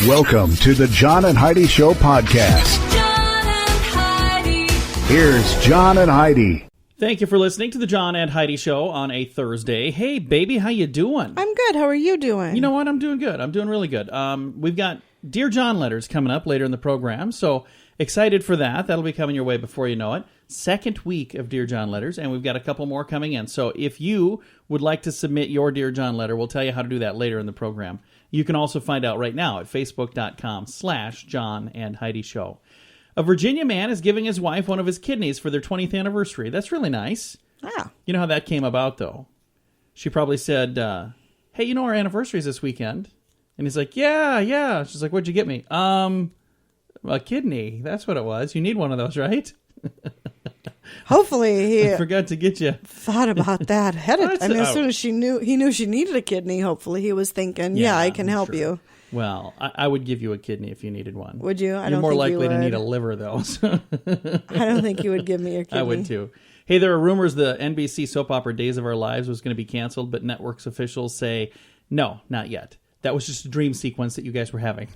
Welcome to the John and Heidi Show podcast. John and Heidi. Here's John and Heidi. Thank you for listening to the John and Heidi Show on a Thursday. Hey, baby, how you doing? I'm good. How are you doing? You know what? I'm doing good. I'm doing really good. We've got Dear John Letters coming up later in the program, so excited for that. That'll be coming your way before you know it. Second week of Dear John Letters, and we've got a couple more coming in. So if you would like to submit your Dear John letter, we'll tell you how to do that later in the program. You can also find out right now at facebook.com/John and Heidi Show. A Virginia man is giving his wife one of his kidneys for their 20th anniversary. That's really nice. Yeah. You know how that came about, though? She probably said, hey, you know our anniversary is this weekend. And he's like, yeah. She's like, what'd you get me? A kidney. That's what it was. You need one of those, right? Hopefully he I forgot to get you. thought about that ahead of That's- time. As soon as he knew she needed a kidney, hopefully he was thinking, yeah, I can I'm help sure. you. Well, I would give you a kidney if you needed one. Would you? I You're don't more think likely you to would. need a liver, though. So. I don't think you would give me your kidney. I would, too. Hey, there are rumors the NBC soap opera Days of Our Lives was going to be canceled, but network's officials say, no, not yet. That was just a dream sequence that you guys were having.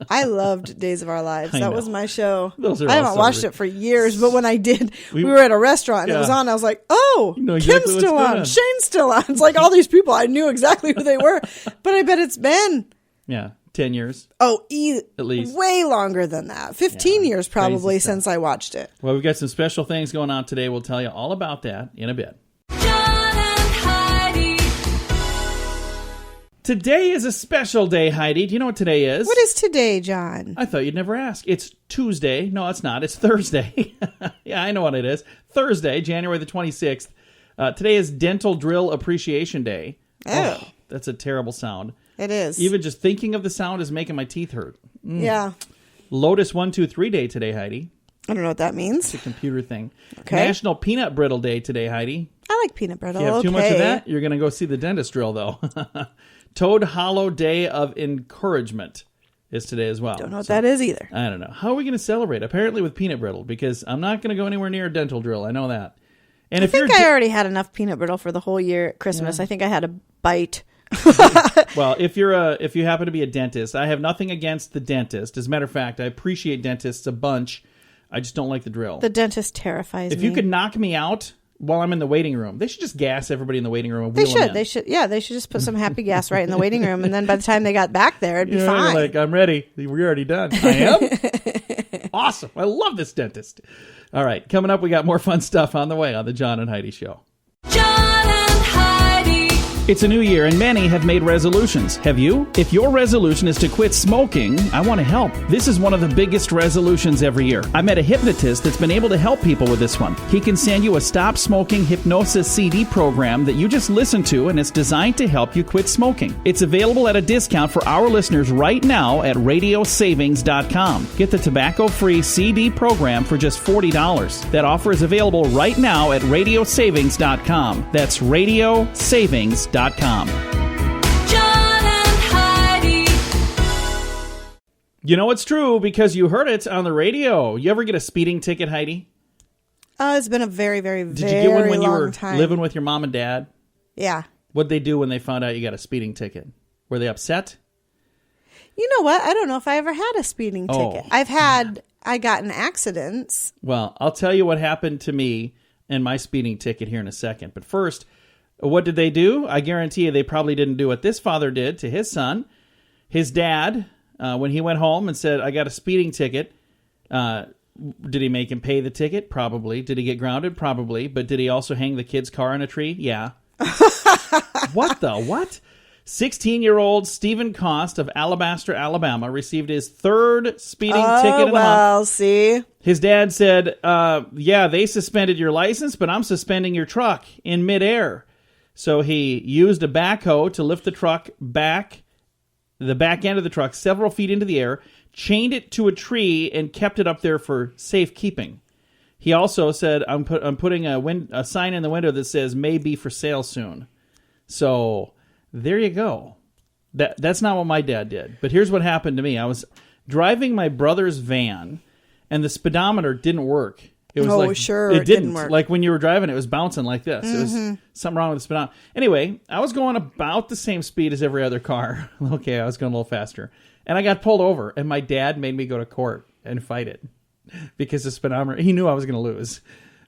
I loved Days of Our Lives. I That know. was my show. Those are I haven't also watched it for years, but when I did, we were at a restaurant and it was Yeah. on. I was like, oh, You know exactly Kim's what's still going on. on. Shane's still on. It's like all these people. I knew exactly who they were, but I bet it's been, Yeah, 10 years. at least. way longer than that. 15 years probably crazy stuff. since I watched it. Well, we've got some special things going on today. We'll tell you all about that in a bit. John and Heidi. Today is a special day, Heidi. Do you know what today is? What is today, John? I thought you'd never ask. It's Tuesday. No, it's not. It's Thursday. Yeah, I know what it is. Thursday, January the 26th. Today is Dental Drill Appreciation Day. Oh. That's a terrible sound. It is. Even just thinking of the sound is making my teeth hurt. Yeah. Lotus 123 Day today, Heidi. I don't know what that means. It's a computer thing. Okay. National Peanut Brittle Day today, Heidi. I like peanut brittle. If you have too much Okay. of that, you're going to go see the dentist drill, though. Toad Hollow Day of Encouragement is today as well. Don't know what that is either. I don't know. How are we going to celebrate? Apparently with peanut brittle, because I'm not going to go anywhere near a dental drill. I know that. And I if you're think I already had enough peanut brittle for the whole year at Christmas. Yeah. I think I had a bite. well, if you happen to be a dentist, I have nothing against the dentist. As a matter of fact, I appreciate dentists a bunch. I just don't like the drill. The dentist terrifies if me. you could knock me out while I'm in the waiting room, they should just gas everybody in the waiting room. And They wheel 'em should. in. They should. Yeah, they should just put some happy gas right in the waiting room, and then by the time they got back there, it'd be Yeah, fine. like, I'm ready. We're already done. I am? Awesome. I love this dentist. All right. Coming up, we got more fun stuff on the way on the John and Heidi Show. John and Heidi. It's a new year and many have made resolutions. Have you? If your resolution is to quit smoking, I want to help. This is one of the biggest resolutions every year. I met a hypnotist that's been able to help people with this one. He can send you a stop smoking hypnosis CD program that you just listen to, and it's designed to help you quit smoking. It's available at a discount for our listeners right now at radiosavings.com. Get the tobacco-free CD program for just $40. That offer is available right now at radiosavings.com. That's radiosavings.com. John and Heidi. You know it's true because you heard it on the radio. You ever get a speeding ticket, Heidi? It's been a very, very, Did very you get one when you long were time. living with your mom and dad? Yeah. What'd they do when they found out you got a speeding ticket? Were they upset? You know what? I don't know if I ever had a speeding Oh. ticket. I got in accidents. Well, I'll tell you what happened to me and my speeding ticket here in a second. But first, what did they do? I guarantee you they probably didn't do what this father did to his son. His dad, when he went home and said, I got a speeding ticket, did he make him pay the ticket? Probably. Did he get grounded? Probably. But did he also hang the kid's car on a tree? Yeah. What the? What? 16-year-old Stephen Cost of Alabaster, Alabama, received his third speeding ticket in a month. Well, see. His dad said, yeah, they suspended your license, but I'm suspending your truck in midair. So he used a backhoe to lift the truck back, the back end of the truck, several feet into the air, chained it to a tree, and kept it up there for safekeeping. He also said, I'm putting a sign in the window that says, may be for sale soon. So there you go. That's not what my dad did. But here's what happened to me. I was driving my brother's van, and the speedometer didn't work. It was it didn't work. Like when you were driving, it was bouncing like this. It was something wrong with the speedometer. Anyway, I was going about the same speed as every other car. Okay, I was going a little faster. And I got pulled over, and my dad made me go to court and fight it because the speedometer, he knew I was going to lose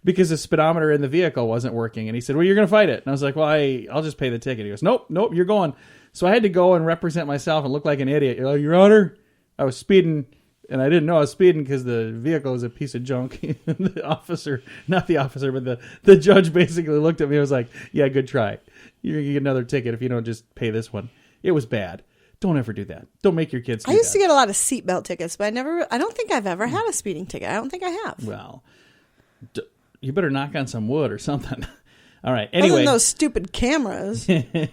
because the speedometer in the vehicle wasn't working. And he said, well, you're going to fight it. And I was like, well, I'll just pay the ticket. He goes, nope, you're going. So I had to go and represent myself and look like an idiot. You're like, Your Honor, I was speeding, and I didn't know I was speeding because the vehicle is a piece of junk. The officer, not the officer, but the judge basically looked at me and was like, yeah, good try. You're going to get another ticket if you don't just pay this one. It was bad. Don't ever do that. Don't make your kids do I used that. to get a lot of seatbelt tickets, but I don't think I've ever had a speeding ticket. I don't think I have. Well, you better knock on some wood or something. All right. Other Anyway. than those stupid cameras. I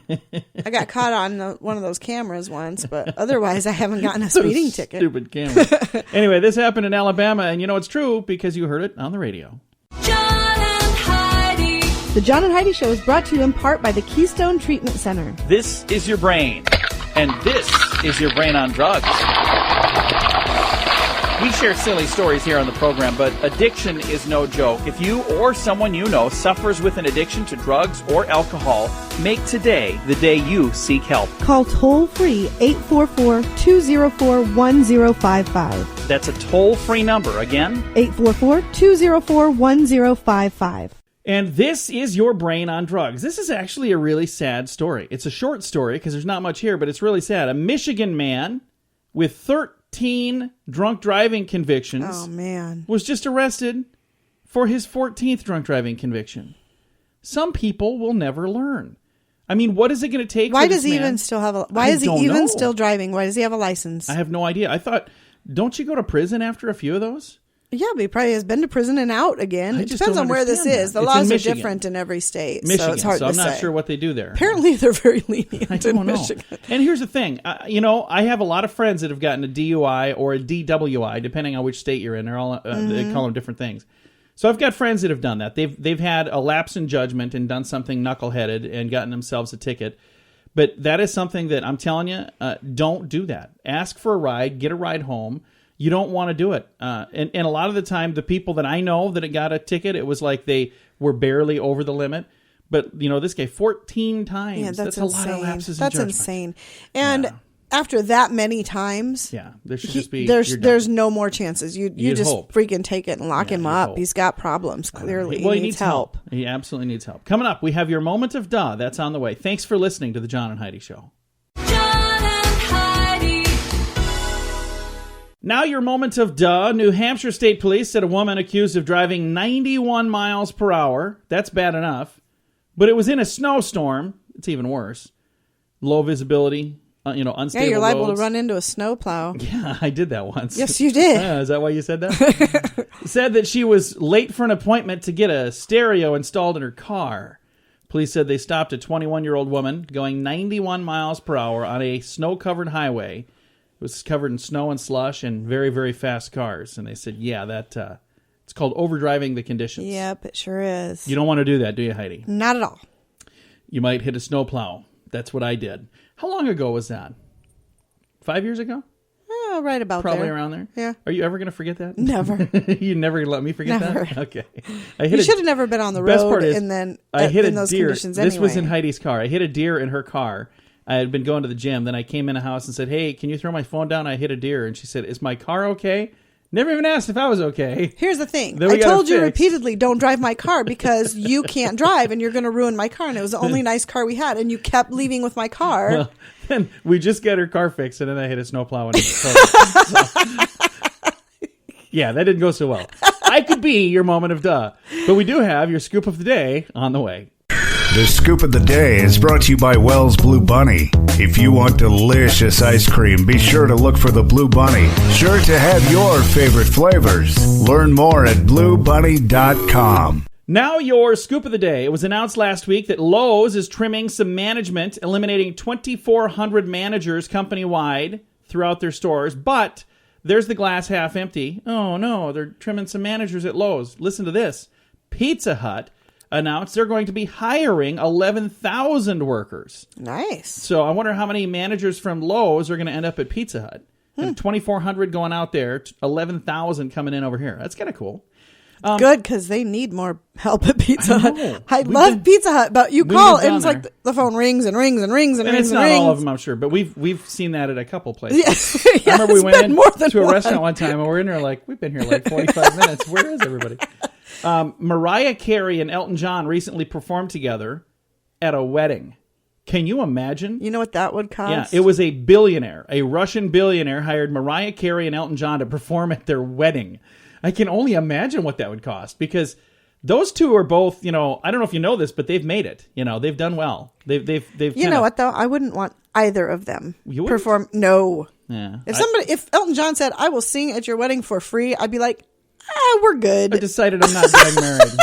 got caught on one of those cameras once, but otherwise I haven't gotten a speeding ticket. Stupid camera. Anyway, this happened in Alabama, and you know it's true because you heard it on the radio. John and Heidi. The John and Heidi Show is brought to you in part by the Keystone Treatment Center. This is your brain, and this is your brain on drugs. We share silly stories here on the program, but addiction is no joke. If you or someone you know suffers with an addiction to drugs or alcohol, make today the day you seek help. Call toll-free 844-204-1055. That's a toll-free number. Again, 844-204-1055. And this is your brain on drugs. This is actually a really sad story. It's a short story because there's not much here, but it's really sad. A Michigan man with 13 drunk driving convictions Oh, man. was just arrested for his 14th drunk driving conviction. Some people will never learn. I mean, what is it going to take? Why for does this he man? even still have why I is he don't even know. still driving? Why does he have a license? I have no idea. I thought, don't you go to prison after a few of those? Yeah, but he probably has been to prison and out again. I It just depends don't on where this understand is. that. The It's in laws are Michigan. different in every state, Michigan, so it's hard I'm to not say. sure what they do there. Apparently, they're very lenient I in don't know. Michigan. And here's the thing. I have a lot of friends that have gotten a DUI or a DWI, depending on which state you're in. They're all they call them different things. So I've got friends that have done that. They've had a lapse in judgment and done something knuckleheaded and gotten themselves a ticket. But that is something that I'm telling you, don't do that. Ask for a ride. Get a ride home. You don't want to do it. And a lot of the time, the people that I know that got a ticket, it was like they were barely over the limit. But, this guy, 14 times. Yeah, that's a lot insane. of lapses in That's judgment. insane. And after that many times, Yeah, there should just be... there's you're done. there's no more chances. You You'd just hope. freaking take it and lock him you'd up. hope. He's got problems, clearly. Well, he needs help. He absolutely needs help. Coming up, we have your moment of duh. That's on the way. Thanks for listening to the John and Heidi Show. John and Heidi. Now your moment of duh. New Hampshire State Police said a woman accused of driving 91 miles per hour. That's bad enough. But it was in a snowstorm. It's even worse. Low visibility, unstable Yeah, you're liable roads. to run into a snowplow. Yeah, I did that once. Yes, you did. Is that why you said that? Said that she was late for an appointment to get a stereo installed in her car. Police said they stopped a 21-year-old woman going 91 miles per hour on a snow-covered highway. It was covered in snow and slush and very, very fast cars. And they said, yeah, that it's called overdriving the conditions. Yep, it sure is. You don't want to do that, do you, Heidi? Not at all. You might hit a snowplow. That's what I did. How long ago was that? 5 years ago? Oh, right about Probably there. around there? Yeah. Are you ever going to forget that? Never. You never let me forget Never. that? Okay. You should have never been on the Best road part is, and then I hit in a those deer. conditions This was in anyway. Heidi's car. I hit a deer in her car. I had been going to the gym. Then I came in the house and said, hey, can you throw my phone down? I hit a deer. And she said, is my car okay? Never even asked if I was okay. Here's the thing. Then we I got it told you fixed. repeatedly, don't drive my car because you can't drive and you're going to ruin my car. And it was the only nice car we had. And you kept leaving with my car. Well, then we just got her car fixed, and then I hit a snowplow. And yeah, that didn't go so well. I could be your moment of duh. But we do have your scoop of the day on the way. The Scoop of the Day is brought to you by Wells Blue Bunny. If you want delicious ice cream, be sure to look for the Blue Bunny. Sure to have your favorite flavors. Learn more at bluebunny.com. Now your scoop of the day. It was announced last week that Lowe's is trimming some management, eliminating 2,400 managers company-wide throughout their stores. But there's the glass half empty. Oh, no, they're trimming some managers at Lowe's. Listen to this. Pizza Hut announced they're going to be hiring 11,000 workers. Nice. So I wonder how many managers from Lowe's are going to end up at Pizza Hut. And 2,400 going out there, 11,000 coming in over here. That's kind of cool. Good, because they need more help at Pizza Hut. know. I We've love been- Pizza Hut, but you we've call been and it's down like the phone rings and rings and rings and And rings it's and not rings. all of them, I'm sure, but we've seen that at a couple places. Yes, I remember we it's went been in more than to a one. restaurant one time, and we're in there like, we've been here like 45 minutes. Where is everybody? Mariah Carey and Elton John recently performed together at a wedding. Can you imagine? You know what that would cost? Yeah, it was a billionaire, a Russian billionaire, hired Mariah Carey and Elton John to perform at their wedding. I can only imagine what that would cost, because those two are both, I don't know if you know this, but they've made it. They've done well. They've. You know what though? I wouldn't want either of them You wouldn't? perform. No. Yeah. If Elton John said, "I will sing at your wedding for free," I'd be like, we're good. I decided I'm not getting married.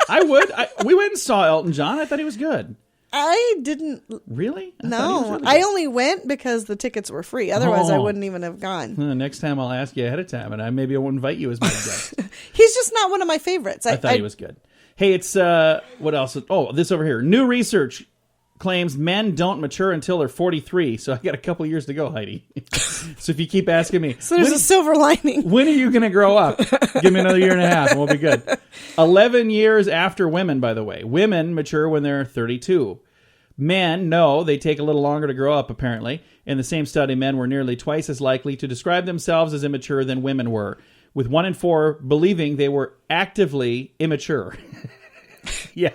I would. We went and saw Elton John. I thought he was good. I didn't. Really? I thought he was No, really I good. only went because the tickets were free. Otherwise, I Oh. wouldn't even have gone. Next time I'll ask you ahead of time, and maybe I won't invite you as my guest. He's just not one of my favorites. I thought he was good. Hey, it's what else? Oh, this over here. New research claims men don't mature until they're 43. So I got a couple years to go, Heidi. So if you keep asking me, So there's a silver lining. when are you going to grow up? Give me another year and a half, and we'll be good. 11 years after women, by the way. Women mature when they're 32. Men, no, they take a little longer to grow up, apparently. In the same study, men were nearly twice as likely to describe themselves as immature than women were, with 1 in 4 believing they were actively immature. Yeah,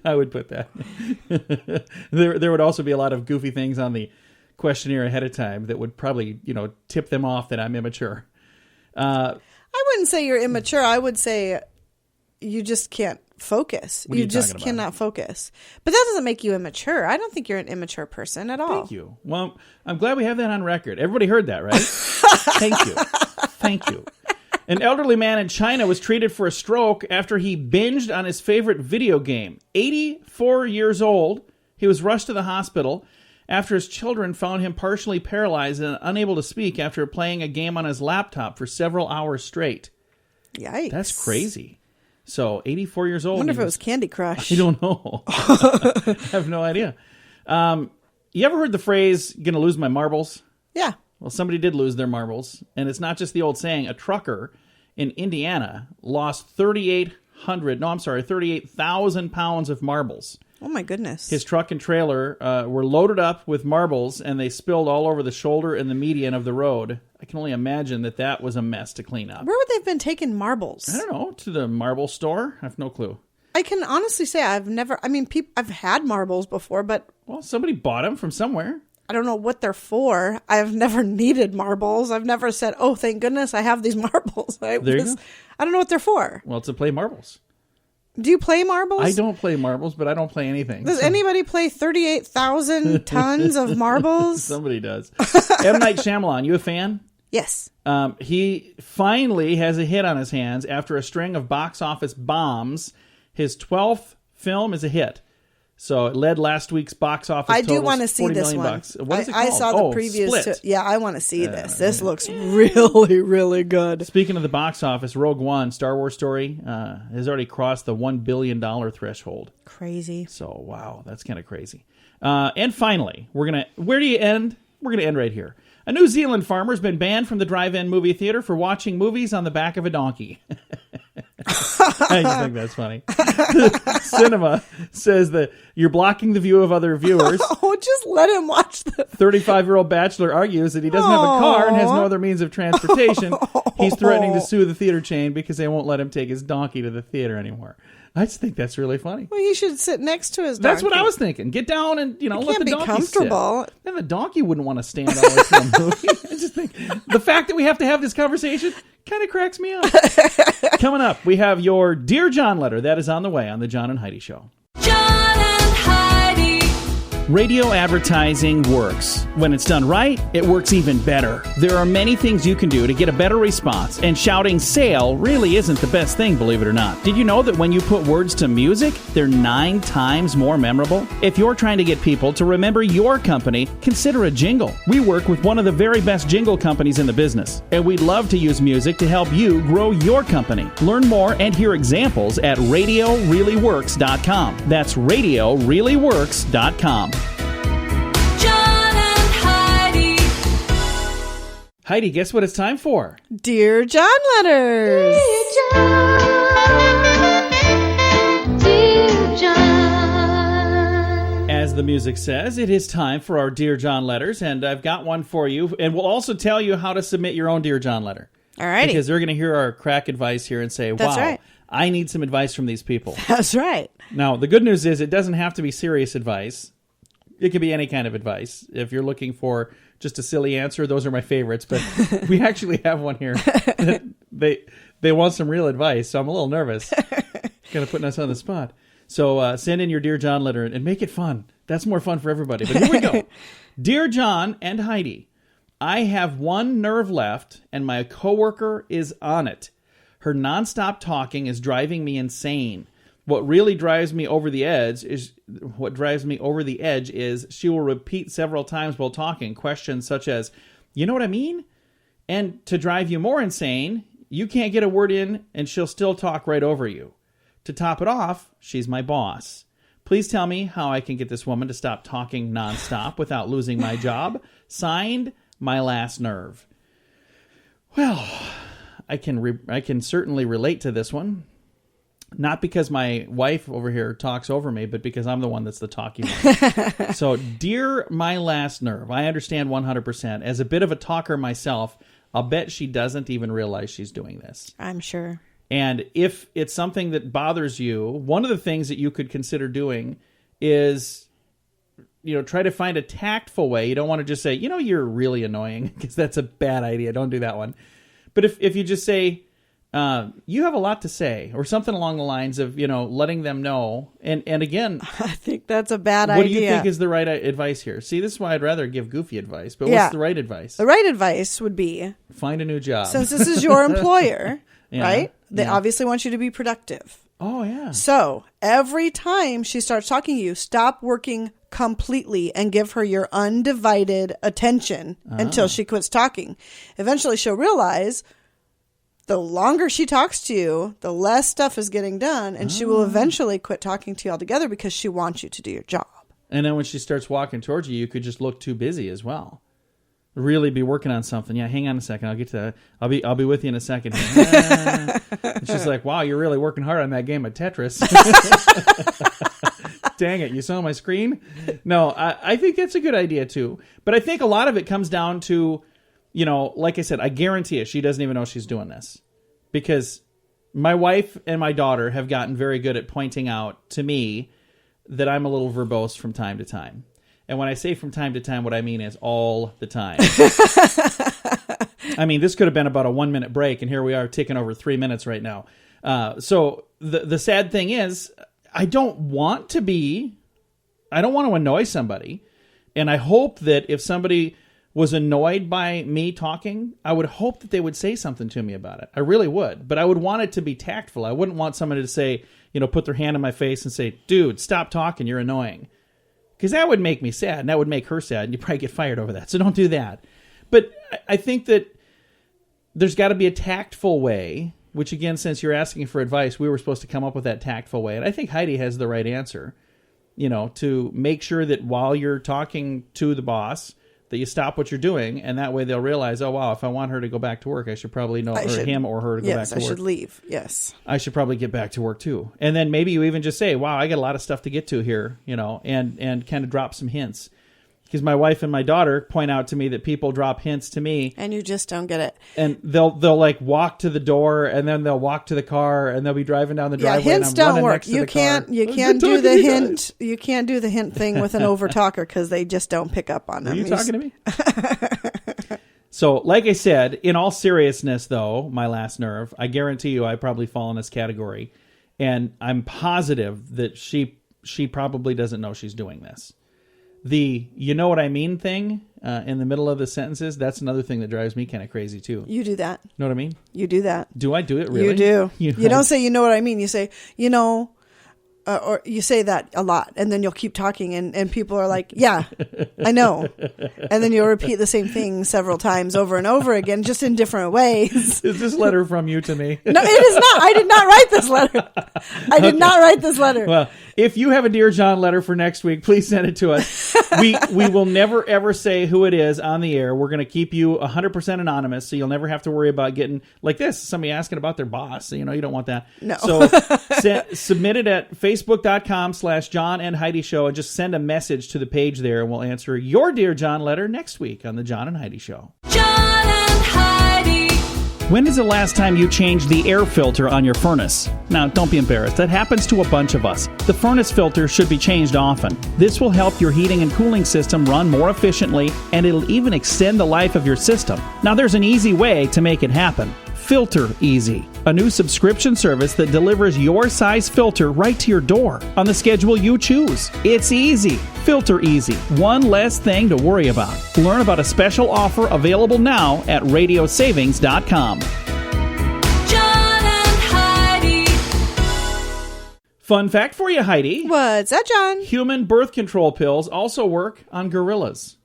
I would put that. There would also be a lot of goofy things on the questionnaire ahead of time that would probably, tip them off that I'm immature. I wouldn't say you're immature. I would say you just can't focus. What are you just talking about? cannot focus. But that doesn't make you immature. I don't think you're an immature person at all. Thank you. Well, I'm glad we have that on record. Everybody heard that, right? Thank you. Thank you. An elderly man in China was treated for a stroke after he binged on his favorite video game. 84 years old, he was rushed to the hospital after his children found him partially paralyzed and unable to speak after playing a game on his laptop for several hours straight. Yikes. That's crazy. So, 84 years old. I wonder if he it was Candy Crush. I don't know. I have no idea. You ever heard the phrase, gonna lose my marbles? Yeah. Well, somebody did lose their marbles. And it's not just the old saying. A trucker in Indiana lost 38,000 pounds of marbles. Oh, my goodness. His truck and trailer were loaded up with marbles, and they spilled all over the shoulder and the median of the road. I can only imagine that was a mess to clean up. Where would they have been taking marbles? I don't know. To the marble store? I have no clue. I can honestly say I've had marbles before, but Well, somebody bought them from somewhere. I don't know what they're for. I've never needed marbles. I've never said, "Oh, thank goodness I have these marbles." I There you go. don't know what they're for. Well, to play marbles. Do you play marbles? I don't play marbles, but I don't play anything. Does anybody play 38,000 tons of marbles? Somebody does. M. Night Shyamalan, you a fan? Yes. He finally has a hit on his hands after a string of box office bombs. His 12th film is a hit. So it led last week's box office I do totals, want to see $40 this million one. bucks. What is it I called? saw the previews. Split. Yeah, I want to see this. This looks really, really good. Speaking of the box office, Rogue One, Star Wars story, has already crossed the $1 billion threshold. Crazy. So, wow, that's kind of crazy. And finally, where do you end? We're going to end right here. A New Zealand farmer has been banned from the drive-in movie theater for watching movies on the back of a donkey. I just think that's funny. Cinema says that you're blocking the view of other viewers. Oh, just let him watch the 35-year-old bachelor argues that he doesn't have a car and has no other means of transportation. He's threatening to sue the theater chain because they won't let him take his donkey to the theater anymore. I just think that's really funny. Well, he should sit next to his donkey. That's what I was thinking. Get down and, let can't the be donkey comfortable. sit. Then the donkey wouldn't want to stand all the way through a movie. I just think the fact that we have to have this conversation kind of cracks me up. Coming up, we have your Dear John letter. That is on the way on the John and Heidi Show. John and Heidi. Radio advertising works. When it's done right, it works even better. There are many things you can do to get a better response, and shouting sale really isn't the best thing, believe it or not. Did you know that when you put words to music, they're 9 times more memorable? If you're trying to get people to remember your company, consider a jingle. We work with one of the very best jingle companies in the business, and we'd love to use music to help you grow your company. Learn more and hear examples at RadioReallyWorks.com. That's RadioReallyWorks.com. John and Heidi. Heidi, guess what it's time for? Dear John Letters. Dear John. the music says, it is time for our Dear John letters, and I've got one for you, and we'll also tell you how to submit your own Dear John letter. All righty. Because they're going to hear our crack advice here and say, That's wow, right. I need some advice from these people. That's right. Now, the good news is it doesn't have to be serious advice. It could be any kind of advice. If you're looking for just a silly answer, those are my favorites, but we actually have one here. They want some real advice, so I'm a little nervous. Kind of putting us on the spot. So send in your Dear John letter and make it fun. That's more fun for everybody. But here we go. Dear John and Heidi, I have one nerve left, and my coworker is on it. Her nonstop talking is driving me insane. What really drives me over the edge is she will repeat several times while talking questions such as, "You know what I mean?" And to drive you more insane, you can't get a word in, and she'll still talk right over you. To top it off, she's my boss. Please tell me how I can get this woman to stop talking nonstop without losing my job. Signed, my last nerve. Well, I can certainly relate to this one. Not because my wife over here talks over me, but because I'm the one that's the talking one. So, dear my last nerve, I understand 100%. As a bit of a talker myself, I'll bet she doesn't even realize she's doing this. I'm sure. And if it's something that bothers you, one of the things that you could consider doing is, try to find a tactful way. You don't want to just say, you're really annoying, because that's a bad idea. Don't do that one. But if you just say, you have a lot to say, or something along the lines of, letting them know. And again, I think that's a bad idea. What do you think is the right advice here? See, this is why I'd rather give goofy advice. But what's the right advice? The right advice would be, find a new job. Since this is your employer, Yeah. right? They obviously want you to be productive. Oh, yeah. So every time she starts talking to you, stop working completely and give her your undivided attention until she quits talking. Eventually she'll realize the longer she talks to you, the less stuff is getting done, and she will eventually quit talking to you altogether because she wants you to do your job. And then when she starts walking towards you, you could just look too busy as well. Really be working on something. Yeah, hang on a second. I'll get to that. I'll be with you in a second. And she's like, wow, you're really working hard on that game of Tetris. Dang it, you saw my screen? No, I think that's a good idea too. But I think a lot of it comes down to, like I said, I guarantee you she doesn't even know she's doing this. Because my wife and my daughter have gotten very good at pointing out to me that I'm a little verbose from time to time. And when I say from time to time, what I mean is all the time. I mean, this could have been about a 1 minute break, and here we are ticking over 3 minutes right now. So the sad thing is, I don't want to annoy somebody. And I hope that if somebody was annoyed by me talking, I would hope that they would say something to me about it. I really would. But I would want it to be tactful. I wouldn't want somebody to say, put their hand in my face and say, dude, stop talking, you're annoying. Because that would make me sad, and that would make her sad, and you'd probably get fired over that. So don't do that. But I think that there's got to be a tactful way, which again, since you're asking for advice, we were supposed to come up with that tactful way. And I think Heidi has the right answer, to make sure that while you're talking to the boss, that you stop what you're doing, and that way they'll realize, oh, wow, if I want her to go back to work, I should probably know, him or her to go back to work. Yes, I should leave. Yes. I should probably get back to work too. And then maybe you even just say, wow, I got a lot of stuff to get to here, and kind of drop some hints. Because my wife and my daughter point out to me that people drop hints to me. And you just don't get it. And they'll like walk to the door, and then they'll walk to the car, and they'll be driving down the driveway. Yeah, hints and I'm don't running work. next to You the can't car. you can't do the hint. You can't do the hint thing with an over talker because they just don't pick up on them. Are you talking to me? So, like I said, in all seriousness, though, my last nerve, I guarantee you I probably fall in this category. And I'm positive that she probably doesn't know she's doing this. The you know what I mean thing in the middle of the sentences, that's another thing that drives me kind of crazy, too. You do that. Know what I mean? You do that. Do I do it, really? You do. You don't say, you know what I mean. You say, or you say that a lot, and then you'll keep talking, and people are like, yeah, I know. And then you'll repeat the same thing several times over and over again, just in different ways. Is this letter from you to me? No, it is not. I did not write this letter. I did not write this letter. Well, if you have a Dear John letter for next week, please send it to us. We will never, ever say who it is on the air. We're going to keep you 100% anonymous, so you'll never have to worry about getting, like this, somebody asking about their boss. You don't want that. No. So submit it at Facebook Facebook.com/John and Heidi Show, and just send a message to the page there, and we'll answer your Dear John letter next week on the John and Heidi Show. John and Heidi. When is the last time you changed the air filter on your furnace? Now, don't be embarrassed. That happens to a bunch of us. The furnace filter should be changed often. This will help your heating and cooling system run more efficiently, and it'll even extend the life of your system. Now, there's an easy way to make it happen. Filter Easy, a new subscription service that delivers your size filter right to your door on the schedule you choose. It's easy. Filter Easy. One less thing to worry about. Learn about a special offer available now at radiosavings.com. John and Heidi. Fun fact for you, Heidi. What's that, John? Human birth control pills also work on gorillas.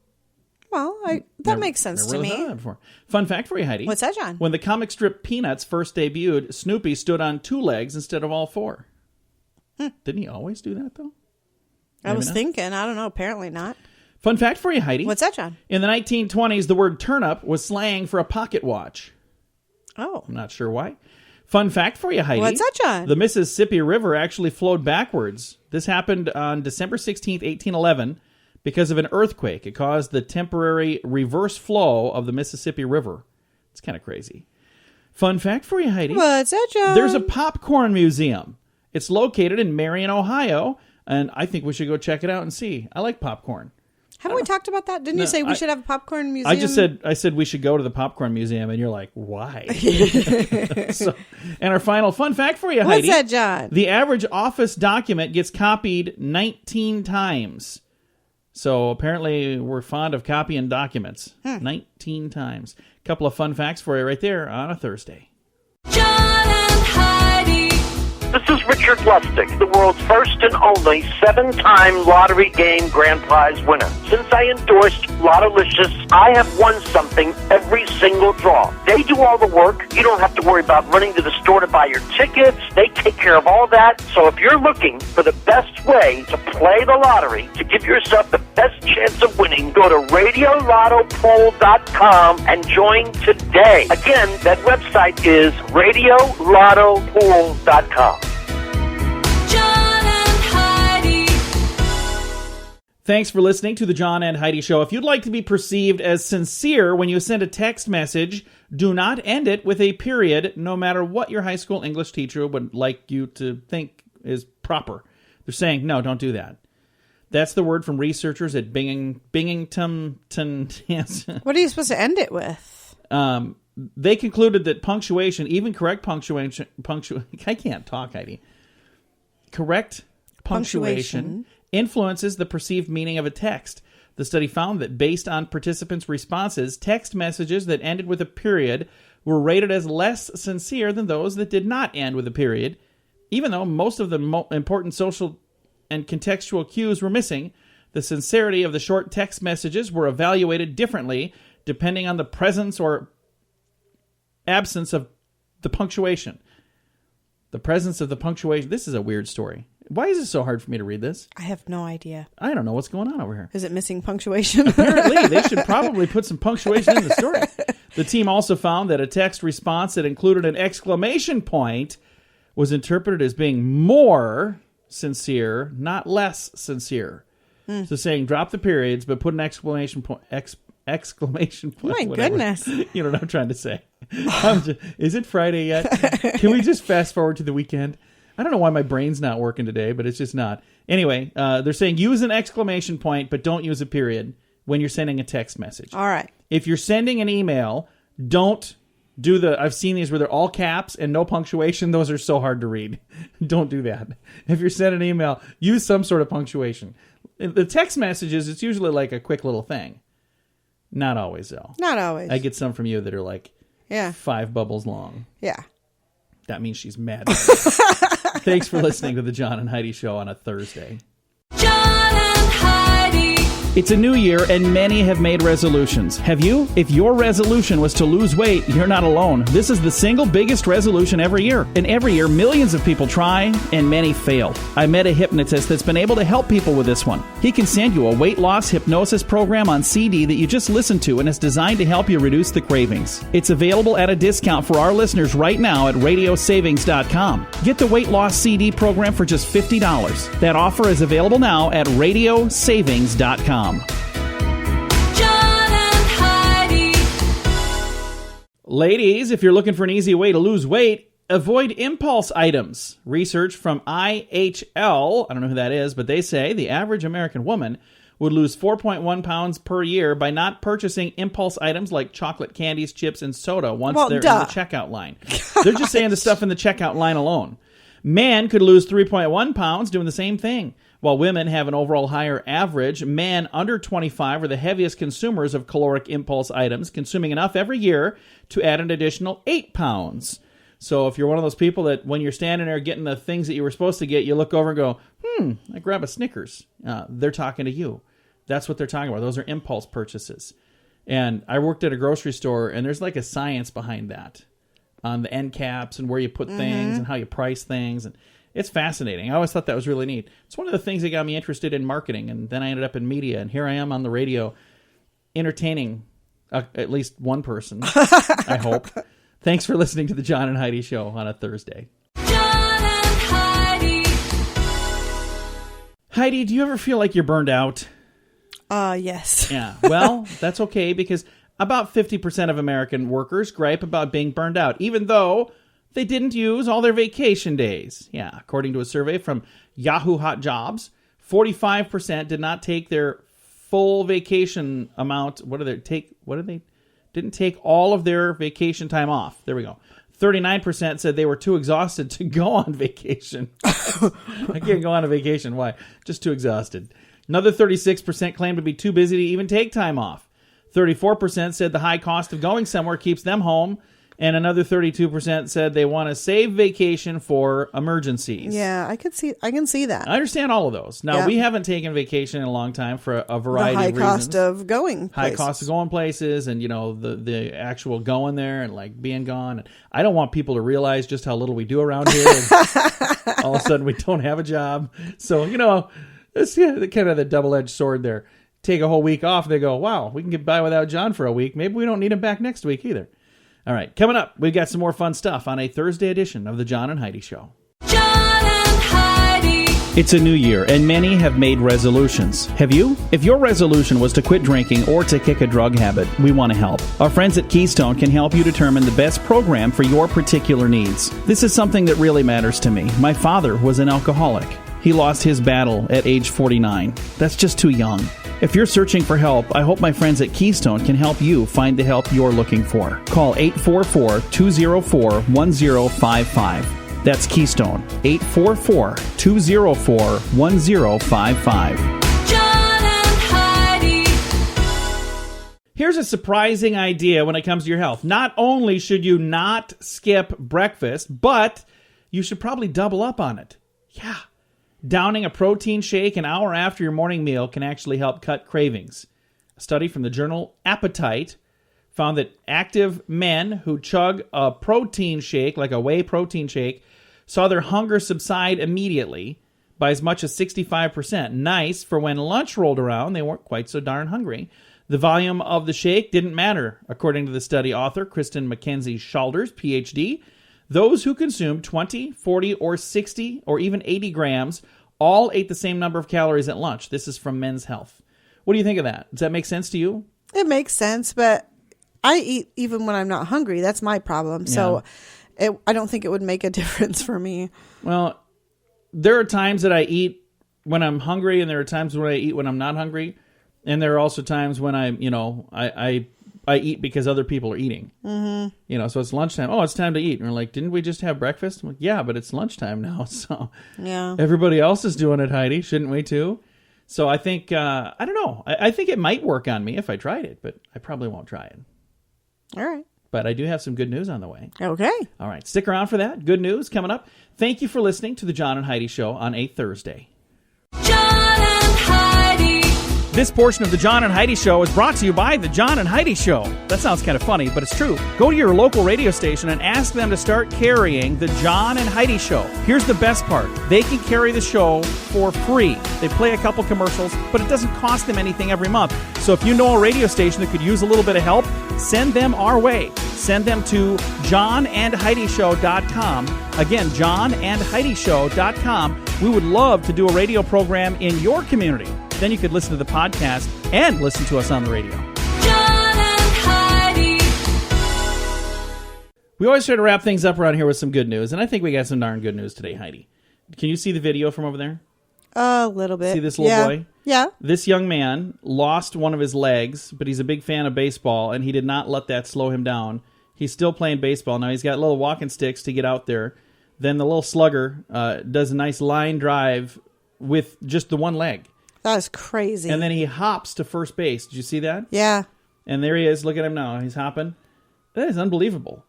Well, that makes sense to Never really me. thought of that before. Fun fact for you, Heidi. What's that, John? When the comic strip Peanuts first debuted, Snoopy stood on 2 legs instead of all 4. Didn't he always do that, though? I was thinking. I don't know. Apparently not. Fun fact for you, Heidi. What's that, John? In the 1920s, the word turnip was slang for a pocket watch. Oh. I'm not sure why. Fun fact for you, Heidi. What's that, John? The Mississippi River actually flowed backwards. This happened on December 16th, 1811, because of an earthquake. It caused the temporary reverse flow of the Mississippi River. It's kind of crazy. Fun fact for you, Heidi. What's that, John? There's a popcorn museum. It's located in Marion, Ohio, and I think we should go check it out and see. I like popcorn. Haven't we talked about that? Didn't you say we should have a popcorn museum? I said we should go to the popcorn museum, and you're like, why? And our final fun fact for you, Heidi. What's that, John? The average office document gets copied 19 times. So apparently we're fond of copying documents. 19 times. A couple of fun facts for you right there on a Thursday. John and Heidi. This is Richard Lustig, the world's first and only 7-time lottery game grand prize winner. Since I endorsed Lottolicious, I have won something every single draw. They do all the work. You don't have to worry about running to the store to buy your tickets. They take care of all that. So if you're looking for the best way to play the lottery, to give yourself the best chance of winning, go to radiolottopool.com and join today. Again, that website is radiolottopool.com. John and Heidi. Thanks for listening to the John and Heidi Show. If you'd like to be perceived as sincere when you send a text message, do not end it with a period, no matter what your high school English teacher would like you to think is proper. They're saying, no, don't do that. That's the word from researchers at Binghamton. What are you supposed to end it with? They concluded that punctuation, even correct punctuation, I can't talk, Heidi. Correct punctuation influences the perceived meaning of a text. The study found that based on participants' responses, text messages that ended with a period were rated as less sincere than those that did not end with a period. Even though most of the important social and contextual cues were missing, the sincerity of the short text messages were evaluated differently depending on the presence or absence of the punctuation. The presence of the punctuation. This is a weird story. Why is it so hard for me to read this? I have no idea. I don't know what's going on over here. Is it missing punctuation? Apparently, they should probably put some punctuation in the story. The team also found that a text response that included an exclamation point was interpreted as being more sincere, not less sincere. So saying drop the periods, but put an exclamation point. Exclamation point. My whatever. goodness. You know what I'm trying to say. Is it Friday yet? Can we just fast forward to the weekend? I don't know why my brain's not working today, but it's just not. Anyway, they're saying use an exclamation point, but don't use a period when you're sending a text message. All right. If you're sending an email, don't do I've seen these where they're all caps and no punctuation. Those are so hard to read. Don't do that. If you're sending an email, use some sort of punctuation. The text messages, it's usually like a quick little thing. Not always, though. Not always. I get some from you that are like 5 bubbles long. Yeah. That means she's mad. Thanks for listening to the John and Heidi Show on a Thursday. John and Heidi. It's a new year and many have made resolutions. Have you? If your resolution was to lose weight, you're not alone. This is the single biggest resolution every year. And every year, millions of people try and many fail. I met a hypnotist that's been able to help people with this one. He can send you a weight loss hypnosis program on CD that you just listen to, and it's designed to help you reduce the cravings. It's available at a discount for our listeners right now at radiosavings.com. Get the weight loss CD program for just $50. That offer is available now at radiosavings.com. John and Heidi. Ladies, if you're looking for an easy way to lose weight, avoid impulse items. Research from IHL, I don't know who that is, but they say the average American woman would lose 4.1 pounds per year by not purchasing impulse items like chocolate, candies, chips, and soda once they're in the checkout line. They're just saying the stuff in the checkout line alone. Men could lose 3.1 pounds doing the same thing. While women have an overall higher average, men under 25 are the heaviest consumers of caloric impulse items, consuming enough every year to add an additional 8 pounds. So if you're one of those people that when you're standing there getting the things that you were supposed to get, you look over and go, I grab a Snickers. They're talking to you. That's what they're talking about. Those are impulse purchases. And I worked at a grocery store, and there's like a science behind that on the end caps and where you put things and how you price things. And it's fascinating. I always thought that was really neat. It's one of the things that got me interested in marketing, and then I ended up in media, and here I am on the radio entertaining at least one person, I hope. Thanks for listening to the John and Heidi Show on a Thursday. John and Heidi. Heidi, do you ever feel like you're burned out? Yes. Yeah, well, that's okay, because about 50% of American workers gripe about being burned out, even though they didn't use all their vacation days. Yeah, according to a survey from Yahoo Hot Jobs, 45% did not take their full vacation amount. Didn't take all of their vacation time off. There we go. 39% said they were too exhausted to go on vacation. I can't go on a vacation. Why? Just too exhausted. Another 36% claimed to be too busy to even take time off. 34% said the high cost of going somewhere keeps them home. And another 32% said they want to save vacation for emergencies. Yeah, I can see that. I understand all of those. Now, we haven't taken vacation in a long time for a variety of reasons. The high cost of going places. High cost of going places, and, the actual going there and, like, being gone. And I don't want people to realize just how little we do around here. And all of a sudden, we don't have a job. So, it's kind of the double-edged sword there. Take a whole week off, they go, wow, we can get by without John for a week. Maybe we don't need him back next week either. All right, coming up, we've got some more fun stuff on a Thursday edition of the John and Heidi Show. John and Heidi. It's a new year, and many have made resolutions. Have you? If your resolution was to quit drinking or to kick a drug habit, we want to help. Our friends at Keystone can help you determine the best program for your particular needs. This is something that really matters to me. My father was an alcoholic. He lost his battle at age 49. That's just too young. If you're searching for help, I hope my friends at Keystone can help you find the help you're looking for. Call 844-204-1055. That's Keystone, 844-204-1055. John and Heidi. Here's a surprising idea when it comes to your health. Not only should you not skip breakfast, but you should probably double up on it. Yeah. Downing a protein shake an hour after your morning meal can actually help cut cravings. A study from the journal Appetite found that active men who chug a protein shake, like a whey protein shake, saw their hunger subside immediately by as much as 65%. Nice for when lunch rolled around, they weren't quite so darn hungry. The volume of the shake didn't matter, according to the study author, Kristen Mackenzie Shalders, PhD. Those who consumed 20, 40, or 60, or even 80 grams all ate the same number of calories at lunch. This is from Men's Health. What do you think of that? Does that make sense to you? It makes sense, but I eat even when I'm not hungry. That's my problem. So I don't think it would make a difference for me. Well, there are times that I eat when I'm hungry, and there are times when I eat when I'm not hungry. And there are also times when I eat because other people are eating. Mm-hmm. So it's lunchtime. Oh, it's time to eat. And we're like, didn't we just have breakfast? I'm like, yeah, but it's lunchtime now. So everybody else is doing it, Heidi. Shouldn't we too? So I think, I don't know. I think it might work on me if I tried it, but I probably won't try it. All right. But I do have some good news on the way. Okay. All right. Stick around for that. Good news coming up. Thank you for listening to the John and Heidi Show on a Thursday. John and Heidi. This portion of the John and Heidi Show is brought to you by the John and Heidi Show. That sounds kind of funny, but it's true. Go to your local radio station and ask them to start carrying the John and Heidi Show. Here's the best part. They can carry the show for free. They play a couple commercials, but it doesn't cost them anything every month. So if you know a radio station that could use a little bit of help, send them our way. Send them to johnandheidishow.com. Again, johnandheidishow.com. We would love to do a radio program in your community. Then you could listen to the podcast and listen to us on the radio. John and Heidi. We always try to wrap things up around here with some good news, and I think we got some darn good news today, Heidi. Can you see the video from over there? A little bit. See this little boy? Yeah. This young man lost one of his legs, but he's a big fan of baseball, and he did not let that slow him down. He's still playing baseball. Now he's got little walking sticks to get out there. Then the little slugger does a nice line drive with just the one leg. That is crazy. And then he hops to first base. Did you see that? Yeah. And there he is. Look at him now. He's hopping. That is unbelievable.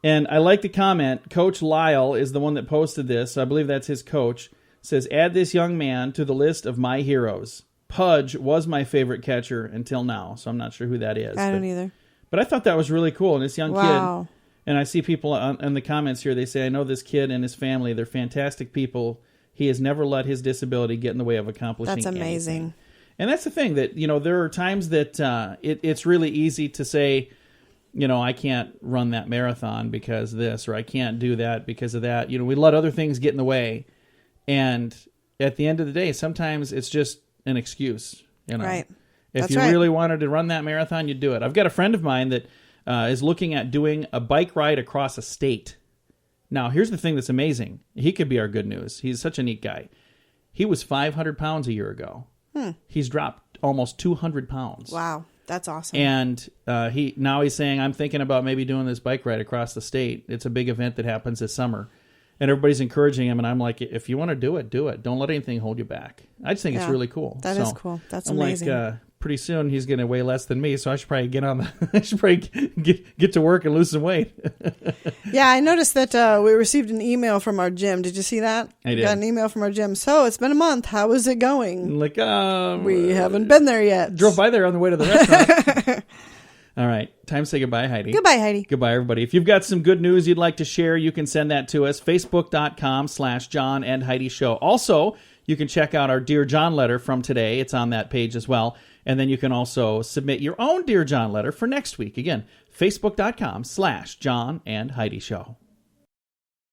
And I like the comment. Coach Lyle is the one that posted this. I believe that's his coach. Says, add this young man to the list of my heroes. Pudge was my favorite catcher until now. So I'm not sure who that is. I don't either. But I thought that was really cool. And this young Wow. kid. And I see people in the comments here. They say, I know this kid and his family. They're fantastic people. He has never let his disability get in the way of accomplishing That's amazing. anything. And that's the thing that, there are times that it's really easy to say, I can't run that marathon because of this, or I can't do that because of that. We let other things get in the way. And at the end of the day, sometimes it's just an excuse. Right. If That's you right. really wanted to run that marathon, you'd do it. I've got a friend of mine that is looking at doing a bike ride across a state. Now, here's the thing that's amazing. He could be our good news. He's such a neat guy. He was 500 pounds a year ago. He's dropped almost 200 pounds. Wow. That's awesome. And he's saying, I'm thinking about maybe doing this bike ride across the state. It's a big event that happens this summer. And everybody's encouraging him. And I'm like, if you want to do it, do it. Don't let anything hold you back. I just think it's really cool. That is cool. That's amazing. I'm like, pretty soon he's going to weigh less than me, so I should probably get to work and lose some weight. Yeah, I noticed that we received an email from our gym. Did you see that? I did. Got an email from our gym. So it's been a month. How is it going? Like, We haven't been there yet. drove by there on the way to the restaurant. All right, time to say goodbye, Heidi. Goodbye, Heidi. Goodbye, everybody. If you've got some good news you'd like to share, you can send that to us. Facebook.com/John and Heidi Show. Also, you can check out our Dear John letter from today. It's on that page as well. And then you can also submit your own Dear John letter for next week. Again, Facebook.com/John and Heidi Show.